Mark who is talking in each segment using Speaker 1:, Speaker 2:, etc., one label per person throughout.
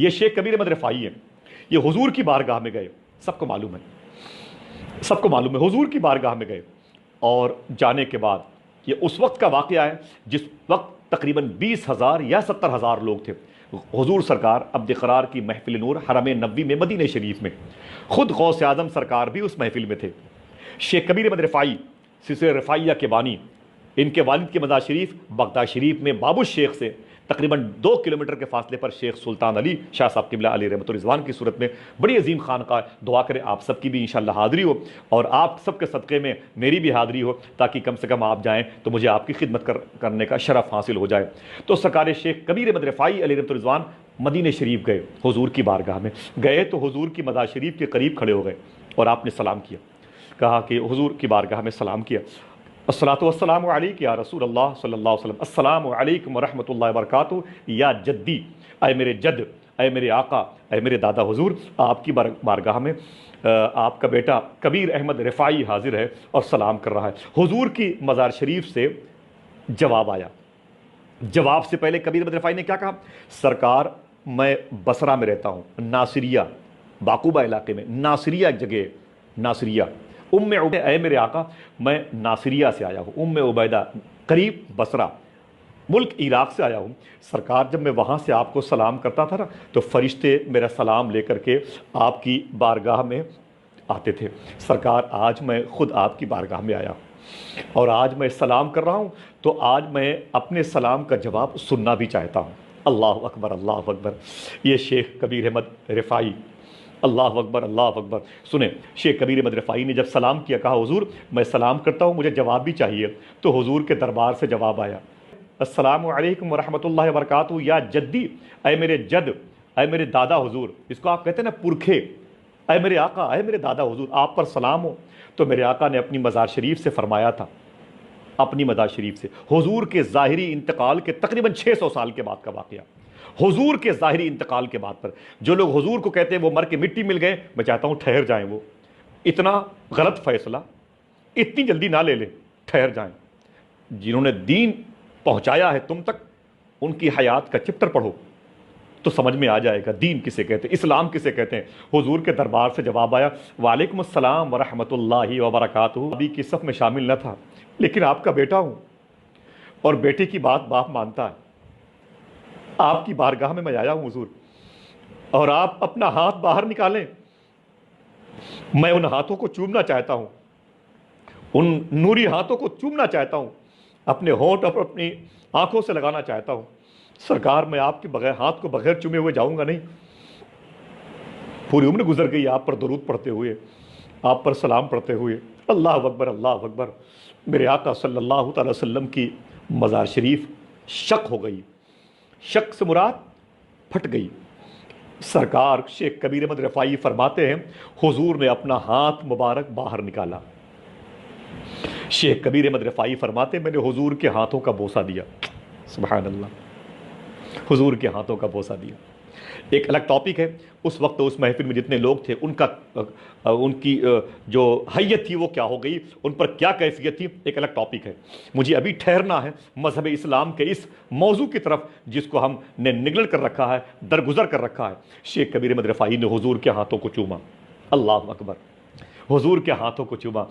Speaker 1: یہ شیخ کبیر احمد رفاعی ہیں، یہ حضور کی بارگاہ میں گئے، سب کو معلوم ہے حضور کی بارگاہ میں گئے، اور جانے کے بعد یہ اس وقت کا واقعہ ہے جس وقت تقریباً 20,000 یا 70,000 لوگ تھے۔ حضور سرکار عبد قرار کی محفل نور حرم نبوی میں مدینہ شریف میں، خود غوث اعظم سرکار بھی اس محفل میں تھے۔ شیخ کبیر احمد رفاعی سلسلہ رفاعیہ کے بانی، ان کے والد کے مزار شریف بغداد شریف میں باب الشیخ سے تقریباً 2 کلومیٹر کے فاصلے پر شیخ سلطان علی شاہ صاحب قبلہ علیہ رحمۃ الرضوان کی صورت میں بڑی عظیم خانقاہ، دعا کریں آپ سب کی بھی انشاءاللہ حاضری ہو، اور آپ سب کے صدقے میں میری بھی حاضری ہو، تاکہ کم سے کم آپ جائیں تو مجھے آپ کی خدمت کرنے کا شرف حاصل ہو جائے۔ تو سرکار شیخ کبیر احمد رفاعی علیہ رحمۃ الرضوان مدینہ شریف گئے، حضور کی بارگاہ میں گئے تو حضور کی مزار شریف کے قریب کھڑے ہو گئے اور آپ نے سلام کیا، کہا کہ حضور کی بارگاہ میں سلام کیا، الصلاۃ والسلام علیک یا رسول اللہ صلی اللہ علیہ وسلم، السلام علیکم ورحمۃ اللہ وبرکاتہ، یا جدی، اے میرے جد، اے میرے آقا، اے میرے دادا حضور، آپ کی بارگاہ میں آپ کا بیٹا کبیر احمد رفاعی حاضر ہے اور سلام کر رہا ہے۔ حضور کی مزار شریف سے جواب آیا۔ جواب سے پہلے کبیر احمد رفاعی نے کیا کہا؟ سرکار میں بصرہ میں رہتا ہوں، ناصریہ باقوبہ علاقے میں، ناصریہ جگہ، ناصریہ اے میرے آقا میں ناصریہ سے آیا ہوں، عبیدہ قریب بصرہ ملک عراق سے آیا ہوں۔ سرکار جب میں وہاں سے آپ کو سلام کرتا تھا نا تو فرشتے میرا سلام لے کر کے آپ کی بارگاہ میں آتے تھے۔ سرکار آج میں خود آپ کی بارگاہ میں آیا ہوں اور آج میں سلام کر رہا ہوں، تو آج میں اپنے سلام کا جواب سننا بھی چاہتا ہوں۔ اللہ اکبر، اللہ اکبر۔ یہ شیخ کبیر احمد رفاعی، اللہ اکبر، اللہ اکبر۔ سنیں، شیخ کبیر احمد رفاعی نے جب سلام کیا، کہا حضور میں سلام کرتا ہوں، مجھے جواب بھی چاہیے، تو حضور کے دربار سے جواب آیا، السلام علیکم ورحمۃ اللہ وبرکاتہ یا جدی، اے میرے جد، اے میرے دادا حضور، اس کو آپ کہتے ہیں نا پرکھے، اے میرے آقا، اے میرے دادا حضور، آپ پر سلام ہو۔ تو میرے آقا نے اپنی مزار شریف سے فرمایا تھا، اپنی مزار شریف سے حضور کے ظاہری انتقال کے تقریباً 600 سال کے بعد کا واقعہ، حضور کے ظاہری انتقال کے بعد پر جو لوگ حضور کو کہتے ہیں وہ مر کے مٹی مل گئے، میں چاہتا ہوں ٹھہر جائیں، وہ اتنا غلط فیصلہ اتنی جلدی نہ لے لیں، ٹھہر جائیں۔ جنہوں نے دین پہنچایا ہے تم تک، ان کی حیات کا چپٹر پڑھو تو سمجھ میں آ جائے گا دین کسے کہتے ہیں، اسلام کسے کہتے ہیں۔ حضور کے دربار سے جواب آیا، وعلیکم السلام ورحمۃ اللہ وبرکاتہ۔ ابھی کی صف میں شامل نہ تھا، لیکن آپ کا بیٹا ہوں اور بیٹے کی بات باپ مانتا ہے۔ آپ کی بارگاہ میں آیا ہوں حضور، اور آپ اپنا ہاتھ باہر نکالیں، میں ان ہاتھوں کو چومنا چاہتا ہوں، ان نوری ہاتھوں کو چومنا چاہتا ہوں، اپنے ہونٹ اور اپنی آنکھوں سے لگانا چاہتا ہوں۔ سرکار میں آپ کے بغیر ہاتھ کو بغیر چومے ہوئے جاؤں گا نہیں۔ پوری عمر گزر گئی آپ پر درود پڑھتے ہوئے، آپ پر سلام پڑھتے ہوئے۔ اللہ اکبر، اللہ اکبر۔ میرے آقا صلی اللہ تعالی وسلم کی مزار شریف شق ہو گئی، شق سے مراد پھٹ گئی۔ سرکار شیخ کبیر احمد رفاعی فرماتے ہیں، حضور نے اپنا ہاتھ مبارک باہر نکالا۔ شیخ کبیر احمد رفاعی فرماتے ہیں، میں نے حضور کے ہاتھوں کا بوسہ دیا، سبحان اللہ، حضور کے ہاتھوں کا بوسہ دیا۔ ایک الگ ٹاپک ہے، اس وقت اس محفل میں جتنے لوگ تھے ان کی جو حیت تھی وہ کیا ہو گئی، ان پر کیا کیفیت تھی، ایک الگ ٹاپک ہے۔ مجھے ابھی ٹھہرنا ہے مذہب اسلام کے اس موضوع کی طرف جس کو ہم نے نگلٹ کر رکھا ہے، درگزر کر رکھا ہے۔ شیخ کبیر احمد رفاعی نے حضور کے ہاتھوں کو چوما، اللہ اکبر، حضور کے ہاتھوں کو چوما۔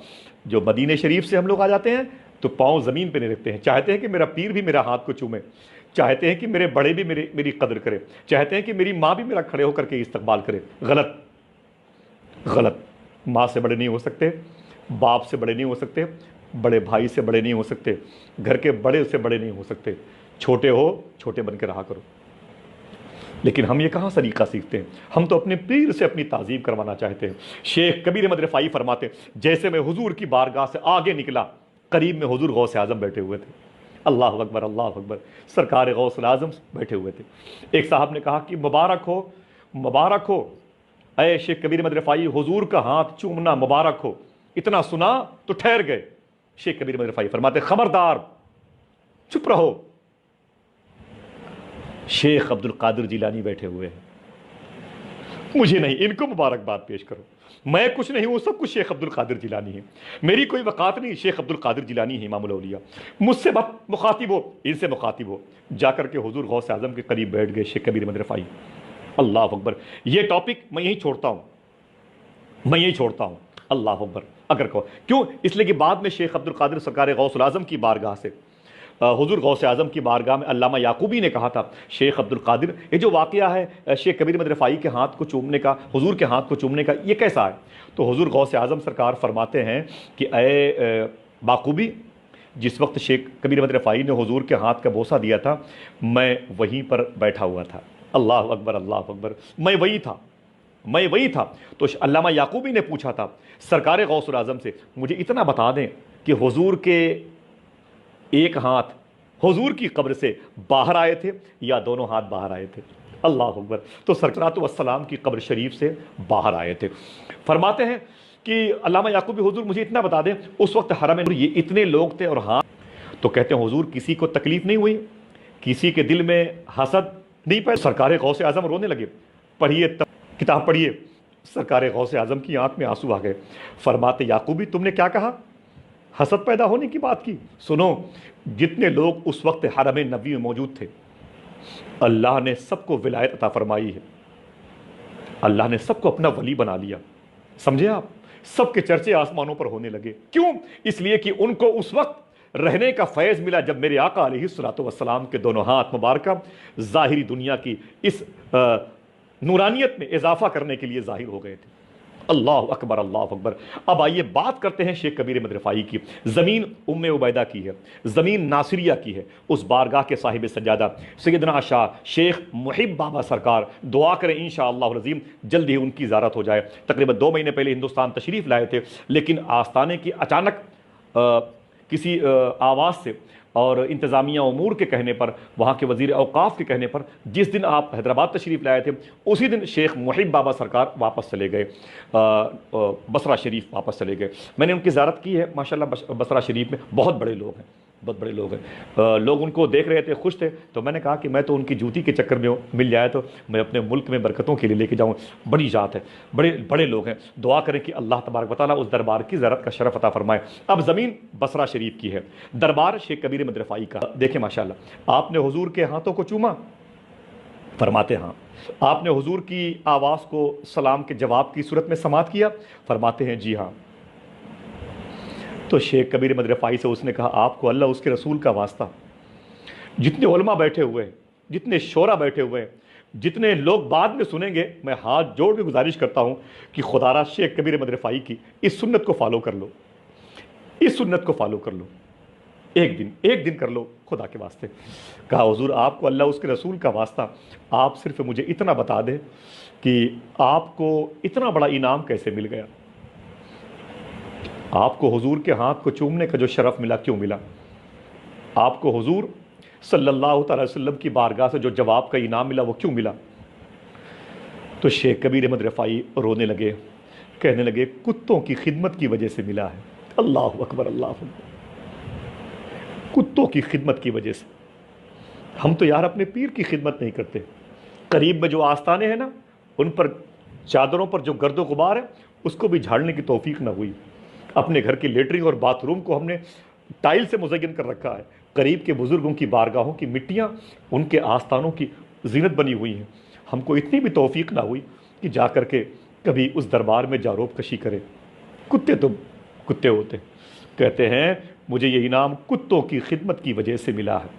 Speaker 1: جو مدینہ شریف سے ہم لوگ آ جاتے ہیں تو پاؤں زمین پہ نہیں رکھتے ہیں، چاہتے ہیں کہ میرا پیر بھی میرا ہاتھ کو چومے، چاہتے ہیں کہ میرے بڑے بھی میری قدر کرے، چاہتے ہیں کہ میری ماں بھی میرا کھڑے ہو کر کے استقبال کرے۔ غلط، غلط۔ ماں سے بڑے نہیں ہو سکتے، باپ سے بڑے نہیں ہو سکتے، بڑے بھائی سے بڑے نہیں ہو سکتے، گھر کے بڑے سے بڑے نہیں ہو سکتے۔ چھوٹے ہو، چھوٹے بن کے رہا کرو۔ لیکن ہم یہ کہاں سلیقہ سیکھتے ہیں؟ ہم تو اپنے پیر سے اپنی تعظیم کروانا چاہتے ہیں۔ شیخ کبیر احمد رفاعی فرماتے ہیں، جیسے میں حضور کی بارگاہ سے آگے نکلا، قریب میں حضور غوث اعظم بیٹھے ہوئے تھے، اللہ اکبر، اللہ اکبر، سرکار غوث اعظم بیٹھے ہوئے تھے۔ ایک صاحب نے کہا کہ مبارک ہو، مبارک ہو اے شیخ کبیر احمد رفاعی، حضور کا ہاتھ چومنا مبارک ہو۔ اتنا سنا تو ٹھہر گئے۔ شیخ کبیر احمد رفاعی فرماتے، خبردار، چپ رہو۔ شیخ عبد القادر جیلانی بیٹھے ہوئے ہیں، مجھے نہیں، ان کو مبارکباد پیش کرو، میں کچھ نہیں ہوں، سب کچھ شیخ عبد القادر جیلانی ہے، میری کوئی وقات نہیں، شیخ عبد القادر جیلانی ہے امام الاولیاء، مجھ سے مخاطب ہو، ان سے مخاطب ہو۔ جا کر کے حضور غوث اعظم کے قریب بیٹھ گئے شیخ کبیر احمد رفاعی، अल्लाह अकबर। ये टॉपिक मैं यहीं छोड़ता हूँ, मैं यही छोड़ता हूँ। अल्लाह अकबर। अगर कहो क्यों, इसलिए कि बाद में शेख अब्दुल कादिर सरकार गौसुल आज़म की बारगाह से, हुजूर गौसे आज़म की बारगाह में अल्लामा याकूबी ने कहा था, शेख अब्दुल कादिर, ये जो वाक़या है शेख कबीर अहमद रफ़ाई के हाथ को चूमने का, हुजूर के हाथ को चूमने का, ये कैसा है? तो हुजूर गौसे आज़म सरकार फरमाते हैं कि ए बाकूबी, जिस वक्त शेख कबीर अहमद रफ़ाई ने हुजूर के हाथ का बोसा दिया था, मैं वहीं पर बैठा हुआ था। अल्लाह अकबर, अल्लाह अकबर। मैं वही था। तो अल्लामा याकूबी ने पूछा था सरकार गौसुल आज़म से, मुझे इतना बता दें कि हुजूर के एक हाथ हुजूर की कब्र से बाहर आए थे या दोनों हाथ बाहर आए थे? अल्लाह अकबर। तो सरकारातु वस्सलाम की कब्र शरीफ से बाहर आए थे। फरमाते हैं कि अल्लामा याकूबी, हुजूर मुझे इतना बता दें, उस वक्त हरम में ये इतने लोग थे और हाथ, तो कहते हैं हुजूर किसी को तकलीफ नहीं हुई, किसी के दिल में हसद नहीं पाए? सरकार गौसे आज़म रोने लगे। पढ़िए, किताब पढ़िए, सरकार गौसे आज़म की आंख में आंसू आ गए। फरमाते याकूबी, तुमने क्या कहा? हसद पैदा होने की बात की? सुनो, जितने लोग उस वक्त हरम नबी में मौजूद थे, अल्लाह ने सबको विलायत अता फरमाई है, अल्लाह ने सबको अपना वली बना लिया। समझे आप? सबके चर्चे आसमानों पर होने लगे। क्यों? इसलिए कि उनको उस वक्त रहने का फैज़ मिला जब मेरे आका अलैहिस्सलातु वस्सलाम के दोनों हाथ मुबारक ज़ाहिरी दुनिया की इस नूरानियत में इजाफा करने के लिए ज़ाहिर हो गए थे। अल्लाह अकबर, अल्लाह अकबर। अब आइए बात करते हैं शेख कबीर अहमद रफ़ाई की। ज़मीन उम्मे उबैदा की है, ज़मीन नासिरिया की है। उस बारगाह के साहिब सज्जादा सैयदना शाह शेख मुहिब बाबा सरकार, दुआ करें इंशाअल्लाह अज़ीम जल्द ही उनकी ज़ियारत हो जाए। तकरीबन 2 महीने पहले हिंदुस्तान तशरीफ़ लाए थे, लेकिन आस्थाने की अचानक किसी आवाज़ से और इंतज़ामिया उमूर के कहने पर, वहाँ के वज़ीर औक़ाफ़ के कहने पर, जिस दिन आप हैदराबाद तशरीफ़ लाए थे उसी दिन शेख मुहिब बाबा सरकार वापस चले गए, बसरा शरीफ वापस चले गए। मैंने उनकी ज़ियारत की है माशाल्लाह। बसरा शरीफ में बहुत बड़े लोग हैं, बहुत बड़े लोग हैं। लोग उनको देख रहे थे, खुश थे। तो मैंने कहा कि मैं तो उनकी जूती के चक्कर में मिल जाए तो मैं अपने मुल्क में बरकतों के लिए लेके जाऊँ। बड़ी ज़ात है, बड़े बड़े लोग हैं। दुआ करें कि अल्लाह तबारक व तआला उस दरबार की ज़ियारत का शरफ़ अता फरमाए। अब ज़मीन बसरा शरीफ की है, दरबार शेख कबीर अहमद रफ़ाई का। देखें माशाल्लाह, आपने हुजूर के हाथों को चूमा? फरमाते हाँ। आपने हुजूर की आवाज़ को सलाम के जवाब की सूरत में समात किया? फरमाते हैं जी हाँ। तो शेख कबीर अहमद रफ़ाई से उसने कहा, आपको अल्लाह उसके रसूल का वास्ता, जितने उलमा बैठे हुए हैं, जितने शोरा बैठे हुए हैं, जितने लोग बाद में सुनेंगे, मैं हाथ जोड़ के गुजारिश करता हूँ कि खुदारा शेख कबीर अहमद रफ़ाई की इस सुन्नत को फॉलो कर लो, इस सुन्नत को फॉलो कर लो, एक दिन कर लो खुदा के वास्ते। कहा हुजूर आपको अल्लाह उसके रसूल का वास्ता, आप सिर्फ मुझे इतना बता दें कि आपको इतना बड़ा इनाम कैसे मिल गया? आपको हुजूर के हाथ को चूमने का जो शरफ़ मिला, क्यों मिला? आपको हुजूर सल्लल्लाहु अलैहि वसल्लम की बारगाह से जो जवाब का इनाम मिला, वो क्यों मिला? तो शेख कबीर अहमद रफ़ाई रोने लगे, कहने लगे कुत्तों की खिदमत की वजह से मिला है। अल्लाह अकबर, अल्लाह अकबर। कुत्तों की खिदमत की वजह से। हम तो यार अपने पीर की खिदमत नहीं करते। करीब में जो आस्थाने हैं ना, उन पर चादरों पर जो गर्दो गुबार है, उसको भी झाड़ने की तौफीक ना हुई। अपने घर की लेटरिन और बाथरूम को हमने टाइल से मुज़य्यन कर रखा है। करीब के बुज़ुर्गों की बारगाहों की मिट्टियाँ उनके आस्थानों की ज़ीनत बनी हुई हैं। हमको इतनी भी तौफीक ना हुई कि जा कर के कभी उस दरबार में जारोब कशी करें। कुत्ते तो कुत्ते होते। कहते हैं मुझे ये इनाम कुत्तों की खिदमत की वजह से मिला है,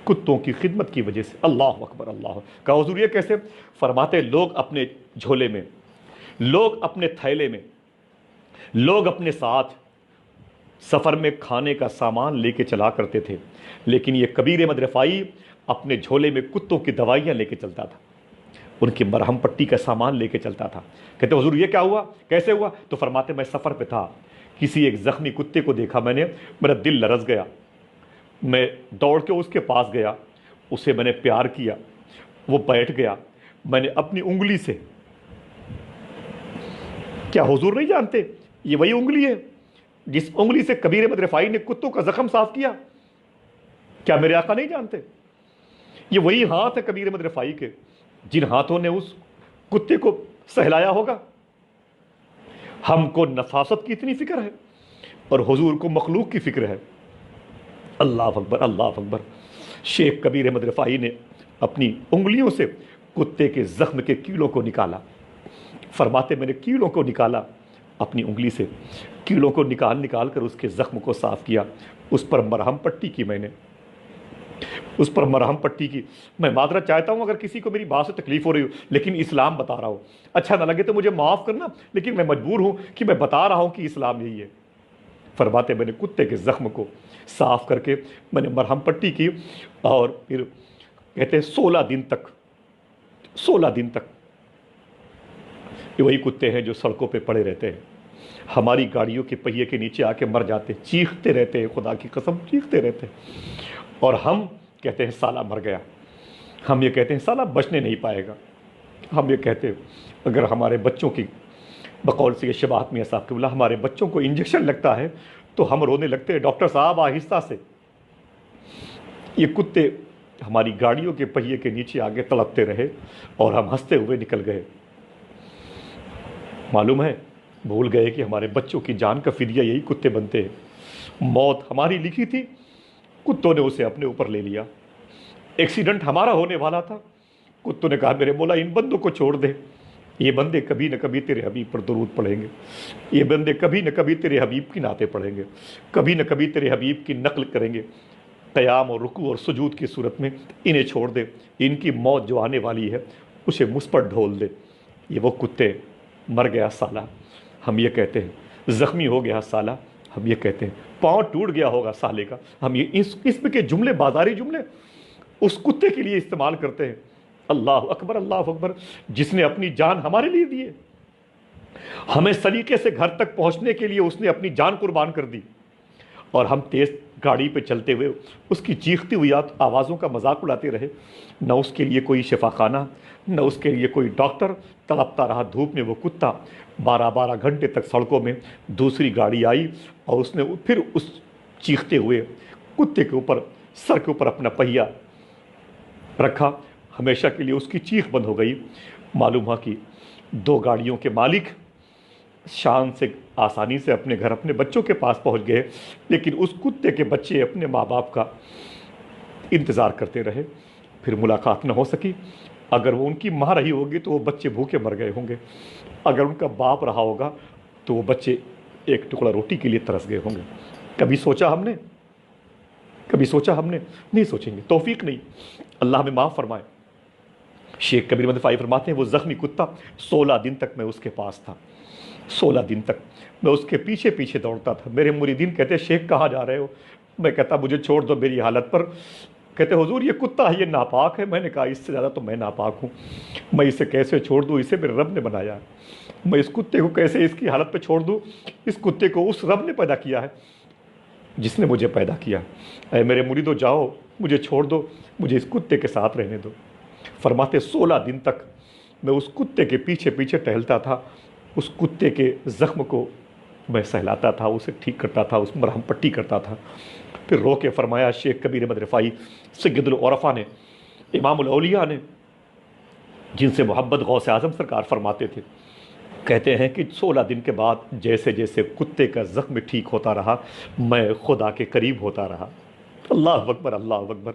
Speaker 1: कुत्तों की खिदमत की वजह से। अल्लाह अकबर, अल्लाह। कहा हुजूर ये कैसे? फरमाते लोग अपने झोले में, लोग अपने थैले में, लोग अपने साथ सफ़र में खाने का सामान लेके चला करते थे, लेकिन ये कबीर अहमद रफ़ाई अपने झोले में कुत्तों की दवाइयाँ लेके चलता था, उनकी मरहम पट्टी का सामान लेके चलता था। कहते हुजूर ये क्या हुआ, कैसे हुआ? तो फरमाते मैं सफ़र पे था, किसी एक ज़ख्मी कुत्ते को देखा मैंने, मेरा दिल लरज़ गया, मैं दौड़ के उसके पास गया, उसे मैंने प्यार किया, वो बैठ गया, मैंने अपनी उंगली से, क्या हुजूर नहीं जानते ये वही उंगली है जिस उंगली से कबीर अहमद रफ़ाई ने कुत्तों का जख्म साफ किया? क्या मेरे आका नहीं जानते? ये वही हाथ है कबीर अहमद रफ़ाई के, जिन हाथों ने उस कुत्ते को सहलाया होगा। हमको नफासत की इतनी फिक्र है और हुजूर को मखलूक की फिक्र है। अल्लाह अकबर, अल्लाह अकबर। शेख कबीर अहमद रफ़ाई ने अपनी उंगलियों से कुत्ते के जख्म के कीड़ों को निकाला। फरमाते मैंने कीड़ों को निकाला अपनी उंगली से, कीड़ों को निकाल निकाल कर उसके जख्म को साफ किया, उस पर मरहम पट्टी की मैंने, उस पर मरहम पट्टी की। मैं माजरत चाहता हूं अगर किसी को मेरी बात से तकलीफ हो रही हो, लेकिन इस्लाम बता रहा हूं, अच्छा ना लगे तो मुझे माफ़ करना, लेकिन मैं मजबूर हूं कि मैं बता रहा हूं कि इस्लाम यही है। फरमाते मैंने कुत्ते के जख्म को साफ करके मैंने मरहम पट्टी की, और फिर कहते हैं 16 दिन तक, 16 दिन तक ये वही कुत्ते हैं जो सड़कों पे पड़े रहते हैं, हमारी गाड़ियों के पहिए के नीचे आके मर जाते, चीखते रहते हैं, खुदा की कसम चीखते रहते हैं, और हम कहते हैं साला मर गया, हम ये कहते हैं साला बचने नहीं पाएगा। हम ये कहते हैं अगर हमारे बच्चों की, बकौल से शबात मियां साहब के बोला, हमारे बच्चों को इंजेक्शन लगता है तो हम रोने लगते हैं, डॉक्टर साहब आहिस्ता से। ये कुत्ते हमारी गाड़ियों के पहिए के नीचे आगे तड़पते रहे और हम हंसते हुए निकल गए। मालूम है, भूल गए कि हमारे बच्चों की जान का फिदिया यही कुत्ते बनते हैं। मौत हमारी लिखी थी, कुत्तों ने उसे अपने ऊपर ले लिया। एक्सीडेंट हमारा होने वाला था, कुत्तों ने कहा मेरे मौला इन बंदों को छोड़ दे, ये बंदे कभी न कभी तेरे हबीब पर दुरूद पढ़ेंगे, ये बंदे कभी न कभी तेरे हबीब की नाते पढ़ेंगे, कभी न कभी तेरे हबीब की नकल करेंगे, क़याम और रुकू और सुजूद की सूरत में इन्हें छोड़ दे, इनकी मौत जो आने वाली है उसे मुझ पर ढोल दे। ये वो कुत्ते, मर गया साला हम ये कहते हैं, ज़ख्मी हो गया साला हम ये कहते हैं, पाँव टूट गया होगा साले का, हम ये इस किस्म के जुमले, बाजारी जुमले उस कुत्ते के लिए इस्तेमाल करते हैं। अल्लाह अकबर, अल्लाह अकबर, जिसने अपनी जान हमारे लिए दी है, हमें सलीके से घर तक पहुंचने के लिए उसने अपनी जान कुर्बान कर दी, और हम तेज गाड़ी पे चलते हुए उसकी चीखती हुई आवाज़ों का मजाक उड़ाते रहे। न उसके लिए कोई शिफाखाना, न उसके लिए कोई डॉक्टर, तड़पता रहा धूप में वो कुत्ता। 12-12 घंटे तक सड़कों में दूसरी गाड़ी आई और उसने फिर उस चीखते हुए कुत्ते के ऊपर, सर के ऊपर अपना पहिया रखा, हमेशा के लिए उसकी चीख बंद हो गई। मालूम हुआ कि 2 गाड़ियों के मालिक शान से, आसानी से अपने घर, अपने बच्चों के पास पहुंच गए, लेकिन उस कुत्ते के बच्चे अपने माँ बाप का इंतज़ार करते रहे, फिर मुलाकात न हो सकी। अगर वो उनकी माँ रही होगी तो वो बच्चे भूखे मर गए होंगे, अगर उनका बाप रहा होगा तो वो बच्चे एक टुकड़ा रोटी के लिए तरस गए होंगे। कभी सोचा हमने? कभी सोचा हमने? नहीं सोचेंगे, तौफीक नहीं, अल्लाह हमें माफ़ फरमाए। शेख कबीर मदफ़ाई फरमाते हैं वो ज़ख्मी कुत्ता, 16 दिन तक मैं उसके पास था, 16 दिन तक मैं उसके पीछे पीछे दौड़ता था। मेरे मुरीदीन कहते शेख कहाँ जा रहे हो? मैं कहता मुझे छोड़ दो मेरी हालत पर। कहते हुजूर ये कुत्ता है, ये नापाक है। मैंने कहा इससे ज़्यादा तो मैं नापाक हूँ, मैं इसे कैसे छोड़ दूँ? इसे मेरे रब ने बनाया, मैं इस कुत्ते को कैसे इसकी हालत पर छोड़ दूँ? इस कुत्ते को उस रब ने पैदा किया है जिसने मुझे पैदा किया। ऐ मेरे मुरीदो जाओ, मुझे छोड़ दो, मुझे इस कुत्ते के साथ रहने दो। फरमाते 16 दिन तक मैं उस कुत्ते के पीछे पीछे टहलता था, उस कुत्ते के ज़ख्म को मैं सहलाता था, उसे ठीक करता था, उस मरहम पट्टी करता था। फिर रो के फरमाया शेख कबीर अहमद रिफ़ाई सैयदुल औरफा ने, इमामुल औलिया ने, जिनसे मोहब्बत गौसे आज़म सरकार फरमाते थे, कहते हैं कि 16 दिन के बाद जैसे जैसे कुत्ते का ज़ख्म ठीक होता रहा, मैं खुदा के करीब होता रहा। अल्लाह अकबर, अल्लाह अकबर।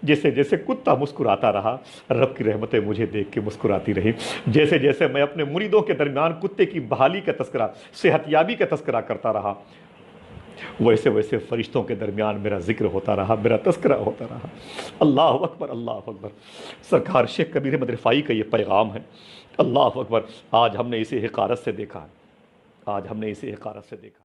Speaker 1: जैसे जैसे कुत्ता मुस्कुराता रहा, रब की रहमतें मुझे देख के मुस्कुराती रही। जैसे जैसे मैं अपने मुरीदों के दरमियान कुत्ते की बहाली का तस्करा, सेहतयाबी का तस्करा करता रहा, वैसे वैसे फरिश्तों के दरमियान मेरा जिक्र होता रहा, मेरा तस्करा होता रहा। अल्लाह अकबर, अल्लाह अकबर। सरकार शेख कबीर अहमद रिफ़ाई का ये पैगाम है। अल्लाह अकबर। आज हमने इसे हक़ारत से देखा है, आज हमने इसे हक़ारत से देखा।